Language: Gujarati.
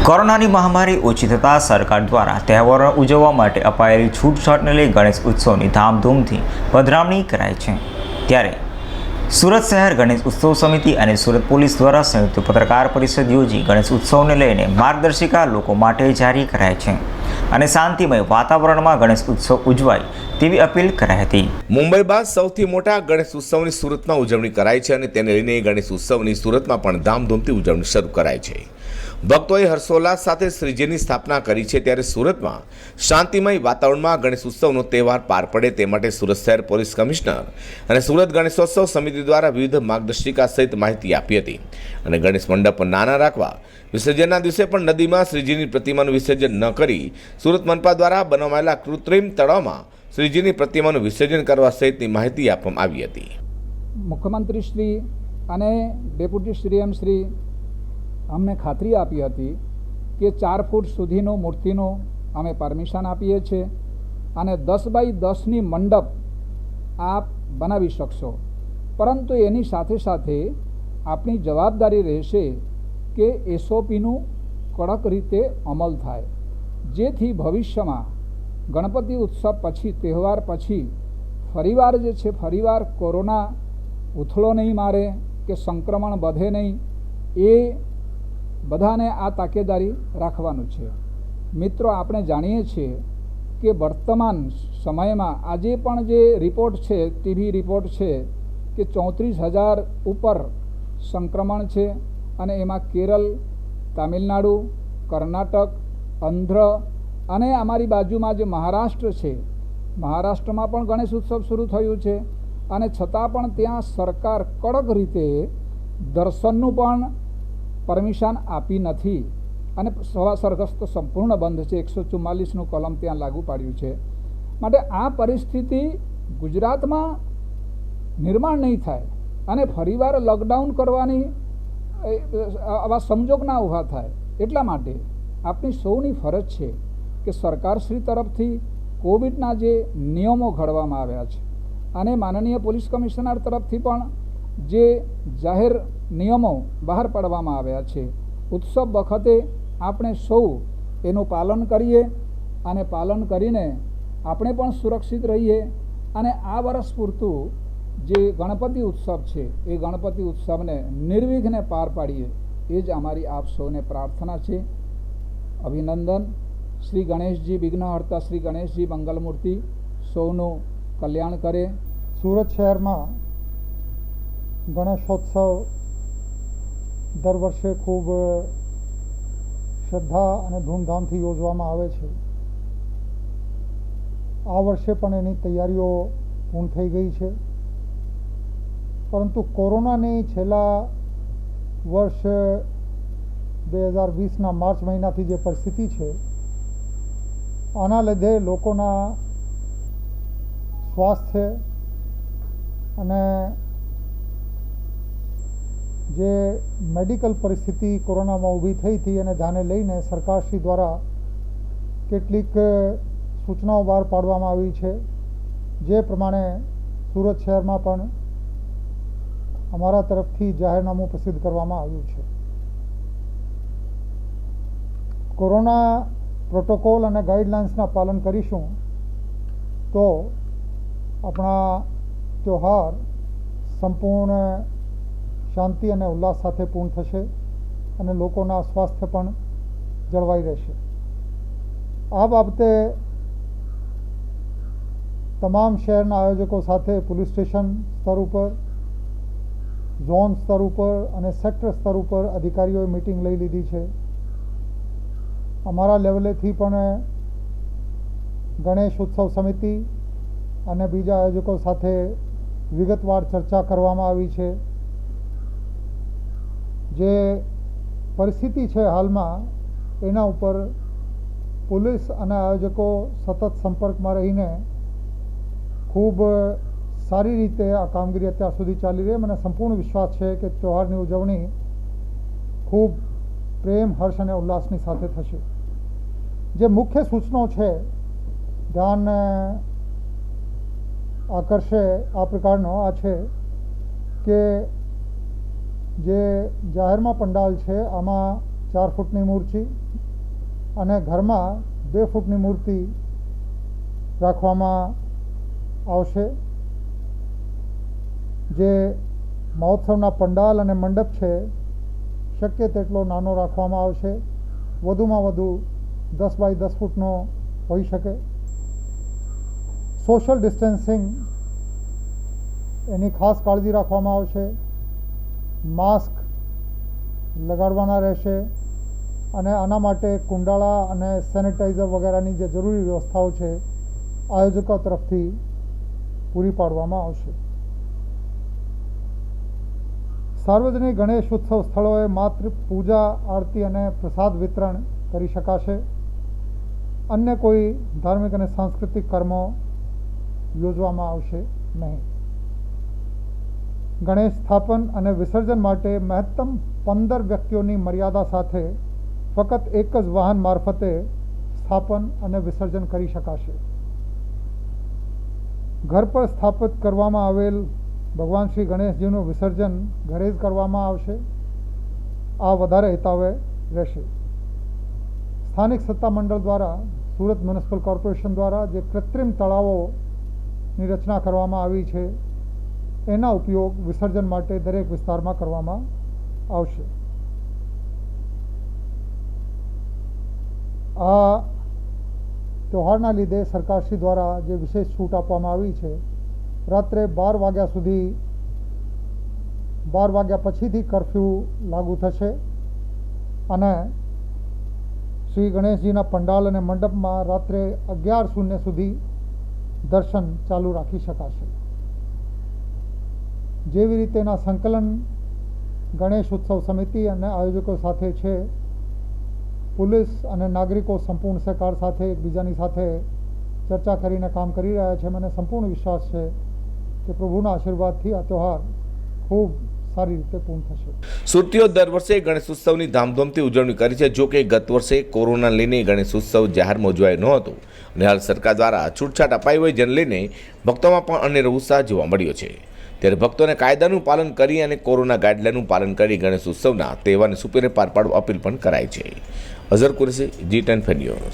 કોરોનાની મહામારી ઓછી થતાં સરકાર દ્વારા તહેવારો ઉજવવા માટે અપાયેલી છૂટછાટને લઈ ગણેશ ઉત્સવની ધામધૂમથી પધરામણી કરાઈ છે। ત્યારે સુરત શહેર ગણેશ ઉત્સવ સમિતિ અને સુરત પોલીસ દ્વારા સંયુક્ત પત્રકાર પરિષદ યોજી ગણેશ ઉત્સવને લઈને માર્ગદર્શિકા લોકો માટે જારી કરાઈ છે અને શાંતિમય વાતાવરણમાં ગણેશ ઉત્સવ ઉજવાય તેવી અપીલ કરાઈ હતી। મુંબઈ બાદ સૌથી મોટા ગણેશ ઉત્સવની સુરતમાં ઉજવણી કરાઈ છે અને તેને લઈને ગણેશ ઉત્સવની સુરતમાં પણ ધામધૂમથી ઉજવણી શરૂ કરાઈ છે। ભક્તોએ હર્ષોલ્લાસ સાથે શ્રીજીની સ્થાપના કરી છે। ત્યારે સુરતમાં શાંતિમય વાતાવરણમાં ગણેશ ઉત્સવનો તહેવાર પાર પડે તે માટે સુરત શહેર પોલીસ કમિશનર અને સુરત ગણેશોત્સવ સમિતિ દ્વારા વિવિધ માર્ગદર્શિકા સહિત માહિતી આપી હતી અને ગણેશ મંડપ નાના રાખવા, વિસર્જનના દિવસે પણ નદીમાં શ્રીજીની પ્રતિમાનું વિસર્જન ન કરી સુરત મનપા દ્વારા બનાવાયેલા કૃત્રિમ તળાવમાં શ્રીજીની પ્રતિમાનું વિસર્જન કરવા સહિતની માહિતી આપવામાં આવી હતી। મુખ્યમંત્રી શ્રી અને ડેપ્યુટી સીએમ શ્રી અમને ખાતરી આપી હતી કે 4 ફૂટ સુધીનો મૂર્તિનો અમે પરમિશન આપીએ છીએ અને 10 બાય 10ની મંડપ આપ બનાવી શકશો, પરંતુ એની સાથે સાથે આપણી જવાબદારી રહેશે કે એસઓપીનું કડક રીતે અમલ થાય, જેથી ભવિષ્યમાં ગણપતિ ઉત્સવ પછી, તહેવાર પછી ફરીવાર જે છે ફરીવાર કોરોના ઉથલો નહીં મારે કે સંક્રમણ વધે નહીં, એ બધાને આ તાકેદારી રાખવાનું છે। મિત્રો, આપણે જાણીએ છીએ કે વર્તમાન સમયમાં આજે પણ જે રિપોર્ટ છે, ટીવી રિપોર્ટ છે કે 34,000 ઉપર સંક્રમણ છે અને એમાં કેરળ, તામિલનાડુ, કર્ણાટક, આંધ્ર અને અમારી બાજુમાં જે મહારાષ્ટ્ર છે, મહારાષ્ટ્રમાં પણ ગણેશ ઉત્સવ શરૂ થયું છે અને છતાં પણ ત્યાં સરકાર કડક રીતે દર્શનનું પણ પરમિશન આપી નથી અને સરગસ્ત સંપૂર્ણ બંધ છે। 144નું કલમ ત્યાં લાગુ પાડ્યું છે। માટે આ પરિસ્થિતિ ગુજરાતમાં નિર્માણ નહીં થાય અને ફરીવાર લોકડાઉન કરવાની આવા સંજોગ ના ઊભા થાય, એટલા માટે આપણી સૌની ફરજ છે કે સરકારશ્રી તરફથી કોવિડના જે નિયમો ઘડવામાં આવ્યા છે અને માનનીય પોલીસ કમિશનર તરફથી પણ જે જાહેર નિયમો બહાર પાડવામાં આવ્યા છે, ઉત્સવ વખતે આપણે સૌ એનું પાલન કરીએ અને પાલન કરીને આપણે પણ સુરક્ષિત રહીએ અને આ વર્ષ પૂરતું જે ગણપતિ ઉત્સવ છે એ ગણપતિ ઉત્સવને નિર્વિઘ્ને પાર પાડીએ, એ જ અમારી આપ સૌને પ્રાર્થના છે। અભિનંદન। શ્રી ગણેશજી વિઘ્નહર્તા, શ્રી ગણેશજી મંગલમૂર્તિ સૌનું કલ્યાણ કરે। સુરત શહેરમાં ગણેશોત્સવ દર વર્ષે ખૂબ શ્રદ્ધા અને ધૂમધામથી યોજવામાં આવે છે। આ વર્ષે પણ એની તૈયારીઓ પૂર્ણ થઈ ગઈ છે, પરંતુ કોરોનાની છેલ્લા વર્ષ 2020ના માર્ચ મહિનાથી જે પરિસ્થિતિ છે, આના લીધે લોકોના સ્વાસ્થ્ય અને જે મેડિકલ પરિસ્થિતિ કોરોનામાં ઊભી થઈ હતી અને ધ્યાને લઈને સરકારશ્રી દ્વારા કેટલીક સૂચનાઓ બહાર પાડવામાં આવી છે, જે પ્રમાણે સુરત શહેરમાં પણ અમારા તરફથી જાહેરનામું પ્રસિદ્ધ કરવામાં આવ્યું છે। કોરોના પ્રોટોકોલ અને ગાઈડલાઇન્સના પાલન કરીશું તો આપણા ત્યોહાર સંપૂર્ણ શાંતિ અને ઉલ્લાસ સાથે પૂર્ણ થશે અને લોકોના સ્વાસ્થ્ય પણ જળવાઈ રહેશે। આ બાબતે તમામ શહેરના આયોજકો સાથે પોલીસ સ્ટેશન સ્તર ઉપર, ઝોન સ્તર ઉપર અને સેક્ટર સ્તર ઉપર અધિકારીઓએ મિટિંગ લઈ લીધી છે। અમારા લેવલેથી પણ ગણેશ ઉત્સવ સમિતિ અને બીજા આયોજકો સાથે વિગતવાર ચર્ચા કરવામાં આવી છે। જે પરિસ્થિતિ છે હાલમાં, એના ઉપર પોલીસ અને આયોજકો સતત સંપર્કમાં રહીને ખૂબ સારી રીતે આ કામગીરી અત્યાર સુધી ચાલી રહી। મને સંપૂર્ણ વિશ્વાસ છે કે તહેવારની ઉજવણી ખૂબ પ્રેમ, હર્ષ અને ઉલ્લાસની સાથે થશે। જે મુખ્ય સૂચનો છે, ધ્યાન આકર્ષે આ પ્રકારનો આ છે કે જે જાહેરમાં પંડાલ છે આમાં 4 ફૂટની મૂર્તિ અને ઘરમાં 2 ફૂટની મૂર્તિ રાખવામાં આવશે. જે મહોત્સવના પંડાલ અને મંડપ છે શક્ય તેટલો નાનો રાખવામાં આવશે. વધુમાં વધુ 10 બાય 10 ફૂટનો હોઈ શકે. સોશિયલ ડિસ્ટન્સિંગ એની ખાસ કાળજી રાખવામાં આવશે. માસ્ક લગાડવાના રહેશે અને આના માટે કુંડાળા અને સેનિટાઈઝર વગેરેની જે જરૂરી વ્યવસ્થાઓ છે આયોજકો તરફથી પૂરી પાડવામાં આવશે. સાર્વજનિક ગણેશ ઉત્સવ સ્થળોએ માત્ર પૂજા, આરતી અને પ્રસાદ વિતરણ કરી શકાશે. અન્ય કોઈ ધાર્મિક અને સાંસ્કૃતિક કર્મો યોજવામાં આવશે નહીં. ગણેશ સ્થાપન અને વિસર્જન માટે મહત્તમ 15 વ્યક્તિઓની મર્યાદા સાથે ફક્ત એક જ વાહન મારફતે સ્થાપન અને વિસર્જન કરી શકાશે. ઘર પર સ્થાપિત કરવામાં આવેલ ભગવાન શ્રી ગણેશજીનું વિસર્જન ઘરે જ કરવામાં આવશે. આ વધારે હિતાવહ રહેશે. સ્થાનિક સત્તામંડળ દ્વારા સુરત મ્યુનિસિપલ કોર્પોરેશન દ્વારા જે કૃત્રિમ તળાવોની રચના કરવામાં આવી છે એના ઉપયોગ વિસર્જન માટે દરેક વિસ્તારમાં કરવામાં આવશે. આ તહેવારના લીધે સરકારશ્રી દ્વારા જે વિશેષ છૂટ આપવામાં આવી છે, રાત્રે 12 વાગ્યા સુધી 12 વાગ્યા પછીથી કર્ફ્યુ લાગુ થશે અને શ્રી ગણેશજીના પંડાલ અને મંડપમાં રાત્રે 11:00 સુધી દર્શન ચાલુ રાખી શકાશે. જેવી રીતેના સંકલન ગણેશ ઉત્સવ સમિતિ અને આયોજકો સાથે છે, પોલીસ અને નાગરિકો સંપૂર્ણ સહકાર સાથે એકબીજાની સાથે ચર્ચા કરીને કામ કરી રહ્યા છે. મને સંપૂર્ણ વિશ્વાસ છે કે પ્રભુના આશીર્વાદથી આ તહેવાર ખૂબ સારી રીતે પૂર્ણ થશે. સુરતીઓ દર વર્ષે ગણેશ ઉત્સવની ધામધૂમથી ઉજવણી કરી છે. જો કે ગત વર્ષે કોરોના લઈને ગણેશ ઉત્સવ જાહેરમાં ઉજવાયો ન હતો અને હાલ સરકાર દ્વારા છૂટછાટ અપાઈ હોય જેને લઈને ભક્તોમાં પણ અનેરો ઉત્સાહ જોવા મળ્યો છે. ત્યારે ભક્તોને કાયદાનું પાલન કરી અને કોરોના ગાઈડલાઈનનું પાલન કરી ગણેશ ઉત્સવના તહેવારને સુપેરે પાર પાડવા અપીલ પણ કરાઈ છે. Azhar Qureshi, G10 news.